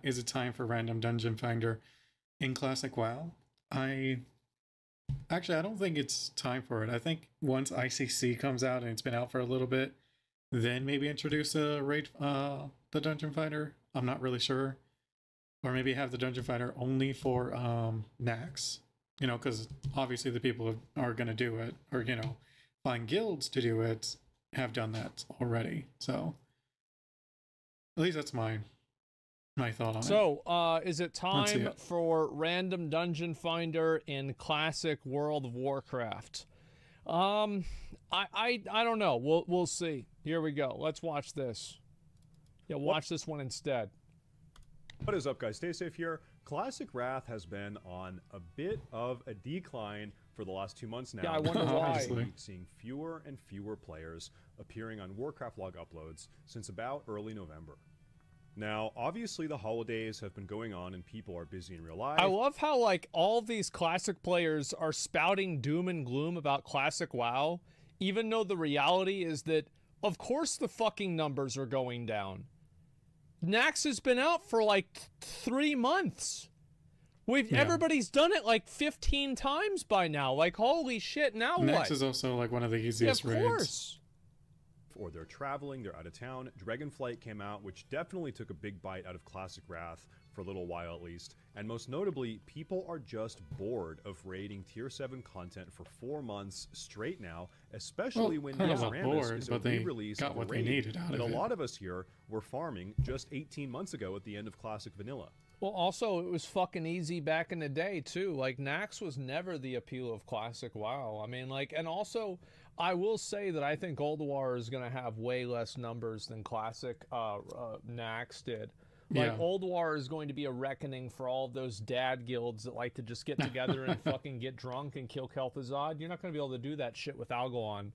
is it time for random dungeon finder in Classic WoW? I don't think it's time for it. I think once ICC comes out and it's been out for a little bit, then maybe introduce a raid, the dungeon finder. I'm not really sure, or maybe have the dungeon finder only for Nax. You know, because obviously the people who are going to do it, or you know, find guilds to do it, have done that already. So at least that's my thought on it. So, is it time for random dungeon finder in classic World of Warcraft? I don't know. We'll see. Here we go. Let's watch this. Yeah, watch this one instead. What is up, guys? Stay safe here. Classic Wrath has been on a bit of a decline for the last 2 months now. Yeah, I wonder why. Seeing fewer and fewer players appearing on Warcraft log uploads since about early November. Now, obviously the holidays have been going on and people are busy in real life. I love how, like, all these classic players are spouting doom and gloom about classic WoW, even though the reality is that, of course, the fucking numbers are going down. Nax has been out for like 3 months. Everybody's done it like 15 times by now. Like, holy shit, now what? Nax is also like one of the easiest raids. Of course. Or they're traveling, they're out of town. Dragonflight came out, which definitely took a big bite out of Classic Wrath for a little while at least. And most notably, people are just bored of raiding Tier 7 content for 4 months straight now, especially when Naxxramas is a re-release of a raid that a lot of us here were farming just 18 months ago at the end of Classic Vanilla. Well, also, it was fucking easy back in the day, too. Like, Nax was never the appeal of Classic WoW. I mean, like, and also, I will say that I think Gold War is going to have way less numbers than Classic Nax did. Like, Old War is going to be a reckoning for all of those dad guilds that like to just get together and fucking get drunk and kill Kel'Thuzad. You're not going to be able to do that shit with Algalon.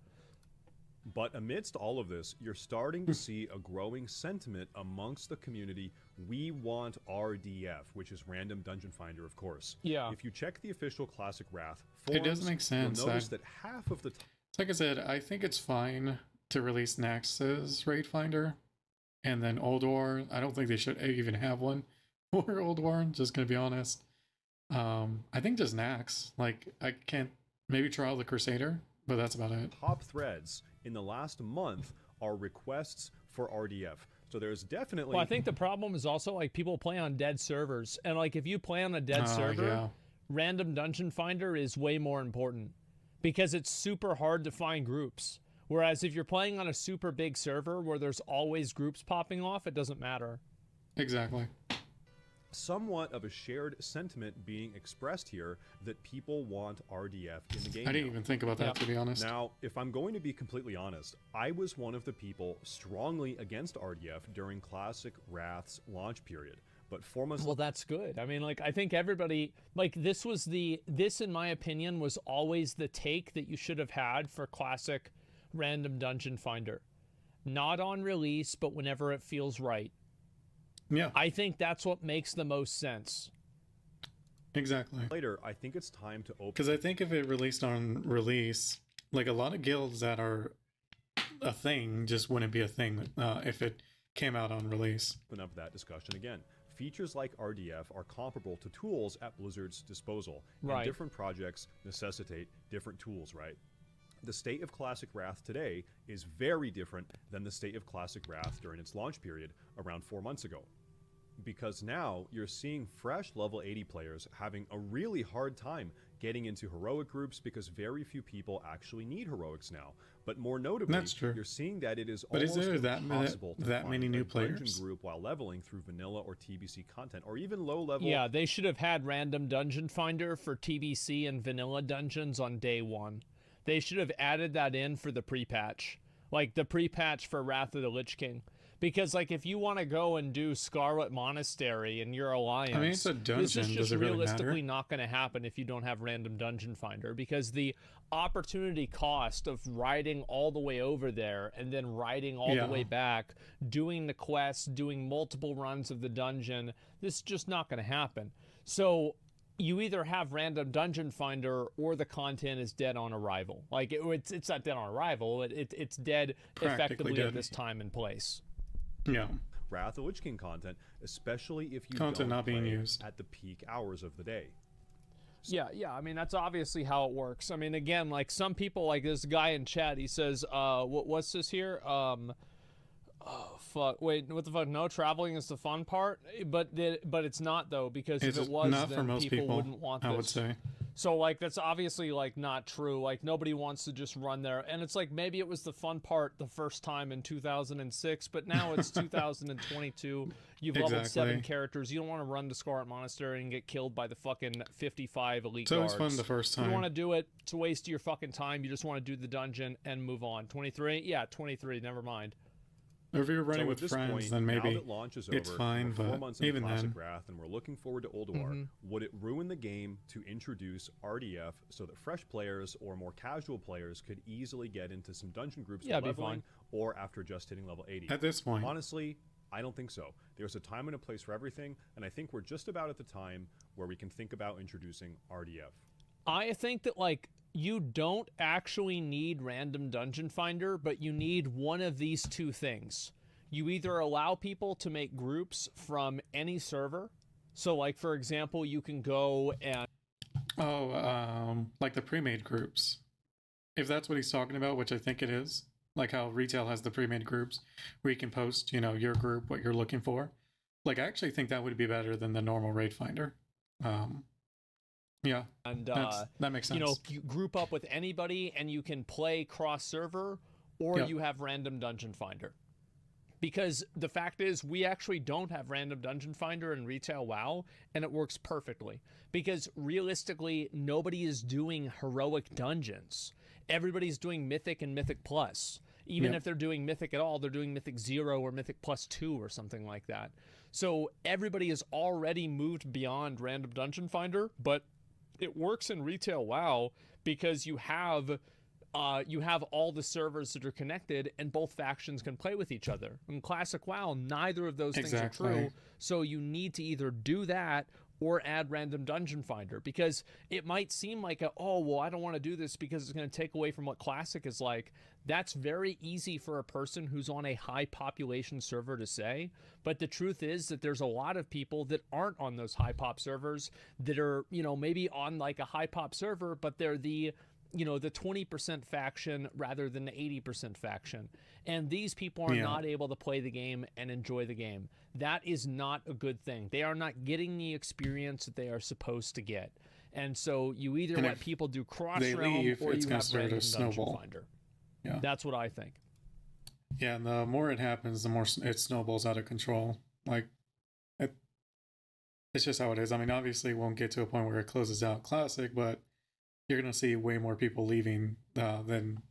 But amidst all of this, you're starting to see a growing sentiment amongst the community. We want RDF, which is Random Dungeon Finder, of course. Yeah. If you check the official Classic Wrath forums, it does make sense. You'll notice that half of the like I said, I think it's fine to release Naxx's Raid Finder. And then Old War, I don't think they should even have one for Old War, just gonna be honest. I think just Naxx. Like, I can't, maybe Trial of the Crusader, but that's about it. Top threads in the last month are requests for RDF. So there's definitely... Well, I think the problem is also, like, people play on dead servers. And, like, if you play on a dead server, Random Dungeon Finder is way more important. Because it's super hard to find groups. Whereas if you're playing on a super big server where there's always groups popping off, it doesn't matter. Exactly. Somewhat of a shared sentiment being expressed here that people want RDF in the game. I didn't even think about that, to be honest. Now, if I'm going to be completely honest, I was one of the people strongly against RDF during Classic Wrath's launch period. But 4 months... Well, that's good. I mean, like, I think everybody... Like, this, in my opinion, was always the take that you should have had for Classic Random Dungeon Finder. Not on release, but whenever it feels right. Yeah. I think that's what makes the most sense. Exactly. Later, I think it's time to open... Because I think if it released on release, like a lot of guilds that are a thing just wouldn't be a thing if it came out on release. Open up that discussion again. Features like RDF are comparable to tools at Blizzard's disposal. Right. And different projects necessitate different tools, right? The state of Classic Wrath today is very different than the state of Classic Wrath during its launch period around 4 months ago. Because now you're seeing fresh level 80 players having a really hard time getting into heroic groups because very few people actually need heroics now. But more notably, you're seeing that it is almost impossible to find many new a players dungeon group while leveling through vanilla or TBC content, or even low level. Yeah, they should have had Random Dungeon Finder for TBC and vanilla dungeons on day one. They should have added that in for the pre-patch. Like, the pre-patch for Wrath of the Lich King. Because, like, if you want to go and do Scarlet Monastery in your alliance, I mean, it's a dungeon. this is just Does it really realistically matter? not going to happen if you don't have Random Dungeon Finder. Because the opportunity cost of riding all the way over there and then riding all the way back, doing the quests, doing multiple runs of the dungeon, this is just not going to happen. So you either have Random Dungeon Finder or the content is dead on arrival. Like, it's not dead on arrival. It's dead effectively at this time and place. Yeah. Wrath of the Lich King content, especially if you Content don't not being play used at the peak hours of the day. Yeah, I mean, that's obviously how it works. I mean, again, like some people, like this guy in chat, he says, what's this here? Oh, fuck. Wait, what the fuck? No, traveling is the fun part? But it's not, though, because if it was, not for then most people wouldn't want this. I would say. So, like, that's obviously, like, not true. Like, nobody wants to just run there. And it's like, maybe it was the fun part the first time in 2006, but now it's 2022. You've leveled 7 characters. You don't want to run to Scarlet Monastery and get killed by the fucking 55 elite guards. It's always fun the first time. You don't want to do it to waste your fucking time. You just want to do the dungeon and move on. 23? Yeah, 23. Never mind. Or if you're running So with at this friends, point, then maybe now that launch is it's over, fine, we're 4 but months into even Classic then. Wrath, and we're looking forward to Ulduar. Would it ruin the game to introduce RDF so that fresh players or more casual players could easily get into some dungeon groups Yeah, while it'd be leveling, or after just hitting level 80? At this point. Honestly, I don't think so. There's a time and a place for everything, and I think we're just about at the time where we can think about introducing RDF. I think that, like, you don't actually need random dungeon finder, but you need one of these two things. You either allow people to make groups from any server. So, like, for example, you can go and... like the pre-made groups. If that's what he's talking about, which I think it is. Like how retail has the pre-made groups where you can post, you know, your group, what you're looking for. Like, I actually think that would be better than the normal raid finder. Yeah, and that makes sense. You know, you group up with anybody and you can play cross-server, or you have random dungeon finder. Because the fact is, we actually don't have random dungeon finder in retail WoW, and it works perfectly. Because realistically, nobody is doing heroic dungeons. Everybody's doing Mythic and Mythic Plus. Even if they're doing Mythic at all, they're doing Mythic 0 or Mythic Plus 2 or something like that. So everybody has already moved beyond random dungeon finder, but it works in retail WoW because you have all the servers that are connected and both factions can play with each other. In Classic WoW, neither of those things are true. So you need to either do that or add random dungeon finder, because it might seem like oh, well, I don't want to do this because it's going to take away from what Classic is like. That's very easy for a person who's on a high population server to say. But the truth is that there's a lot of people that aren't on those high pop servers that are, you know, maybe on like a high pop server, but they're the 20% faction rather than the 80% faction. And these people are not able to play the game and enjoy the game. That is not a good thing. They are not getting the experience that they are supposed to get. And so you either let people do cross-realm or you have random dungeon finder. Yeah. That's what I think. Yeah, and the more it happens, the more it snowballs out of control. Like, it's just how it is. I mean, obviously it won't get to a point where it closes out Classic, but you're going to see way more people leaving than,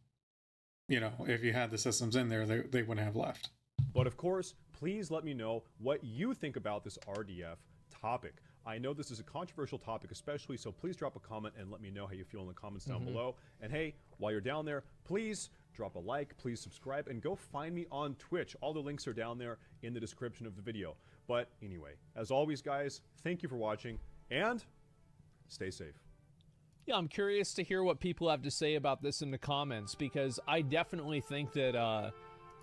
you know, if you had the systems in there, they wouldn't have left. But of course, please let me know what you think about this RDF topic. I know this is a controversial topic especially, so please drop a comment and let me know how you feel in the comments down below. And hey, while you're down there, please drop a like, please subscribe, and go find me on Twitch. All the links are down there in the description of the video. But anyway, as always, guys, thank you for watching, and stay safe. Yeah, I'm curious to hear what people have to say about this in the comments, because I definitely think that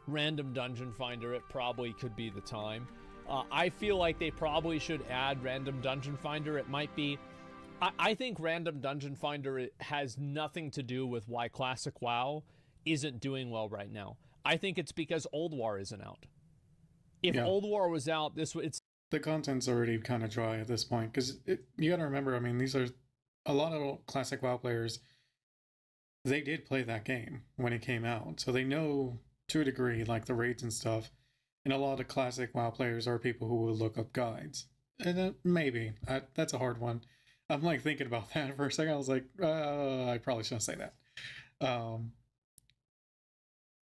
random dungeon finder, it probably could be the time. I feel like they probably should add random dungeon finder. It might be... I think random dungeon finder has nothing to do with why Classic WoW isn't doing well right now. I think it's because Ulduar isn't out. If Ulduar was out, it's... The content's already kind of dry at this point, because you got to remember, I mean, these are... A lot of Classic WoW players, they did play that game when it came out. So they know, to a degree, like the raids and stuff. And a lot of Classic WoW players are people who will look up guides. And maybe. That's a hard one. I'm like thinking about that for a second. I was like, I probably shouldn't say that.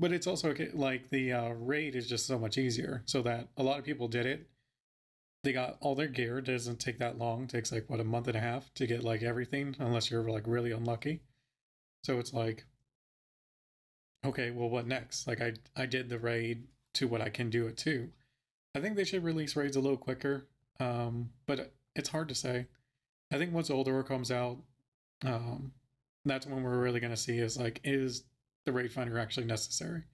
But it's also okay, like the raid is just so much easier. So that a lot of people did it. They got all their gear. It doesn't take that long. It takes like, what, a month and a half to get like everything, unless you're like really unlucky. So it's like, okay, well, what next? Like I did the raid to what I can do it to. I think they should release raids a little quicker, but it's hard to say. I think once Ulduar comes out, that's when we're really going to see is like, is the raid finder actually necessary?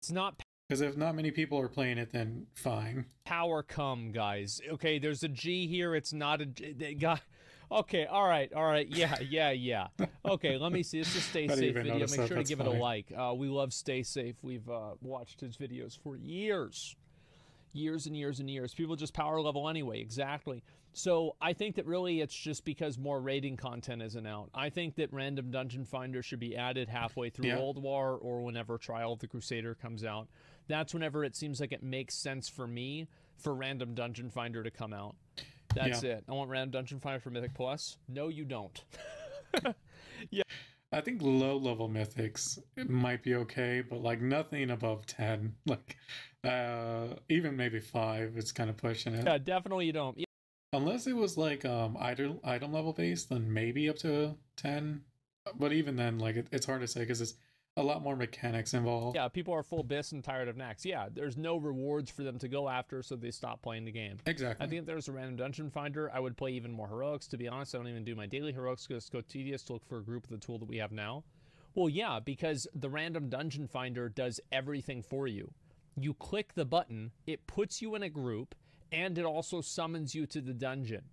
It's not... Because if not many people are playing it, then fine. Power come, guys. Okay, there's a G here. It's not a G. They got. Okay, all right. Yeah. Okay, let me see. This is Stay I didn't Safe even video. notice Make that. sure to That's give it a funny. like. We love Stay Safe. We've watched his videos for years. Years and years and years. People just power level anyway. Exactly. So I think that really it's just because more raiding content isn't out. I think that random dungeon finder should be added halfway through Yeah. World War or whenever Trial of the Crusader comes out. That's whenever it seems like it makes sense for me for random dungeon finder to come out. That's it. I want random dungeon finder for Mythic Plus. No, you don't. I think low level mythics it might be okay, but like nothing above 10. Like even maybe 5 is kind of pushing it. Yeah, definitely you don't. Yeah. Unless it was like item level based, then maybe up to 10. But even then, like it's hard to say because it's a lot more mechanics involved. Yeah, people are full bis and tired of Nax. Yeah, there's no rewards for them to go after, so they stop playing the game. Exactly. I think if there's a random dungeon finder, I would play even more heroics. To be honest, I don't even do my daily heroics because it's so tedious to look for a group of the tool that we have now. Well, yeah, because the random dungeon finder does everything for you. You click the button, it puts you in a group, and it also summons you to the dungeon.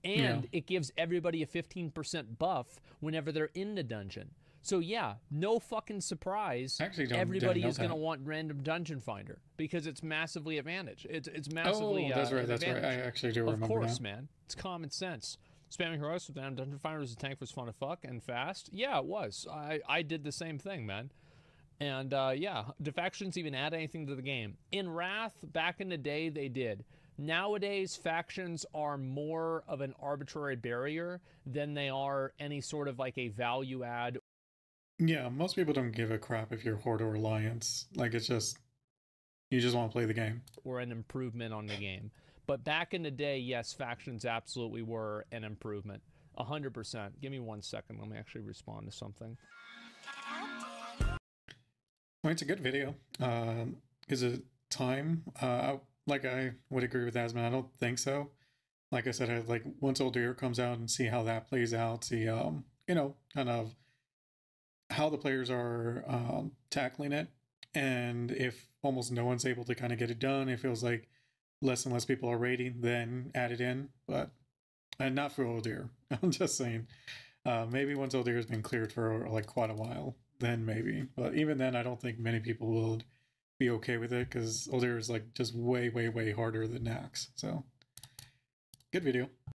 And it gives everybody a 15% buff whenever they're in the dungeon. So yeah, no fucking surprise. Everybody is going to want random dungeon finder because it's massively advantage. It's massively. Oh, that's right. That's advantage. right. I actually do remember. Of course, now. man. It's common sense. Spamming heroics with random dungeon finder as a tank was fun to fuck and fast. Yeah, it was. I did the same thing, man. And yeah, defections even add anything to the game. In Wrath, back in the day, they did. Nowadays, factions are more of an arbitrary barrier than they are any sort of like a value add. Yeah, most people don't give a crap if you're Horde or Alliance. Like, it's just, you just want to play the game. Or an improvement on the game. But back in the day, yes, factions absolutely were an improvement. 100%. Give me 1 second. Let me actually respond to something. Well, it's a good video. Is it time? Like, I would agree with Asmon. I don't think so. Like I said, like, once Old Year comes out and see how that plays out, see, you know, kind of how the players are tackling it, and if almost no one's able to kind of get it done, it feels like less and less people are raiding, then add it in. But and not for Old Year. I'm just saying, maybe once Old Year has been cleared for like quite a while, then maybe. But even then, I don't think many people will be okay with it because Old Year is like just way harder than Nax. So good video.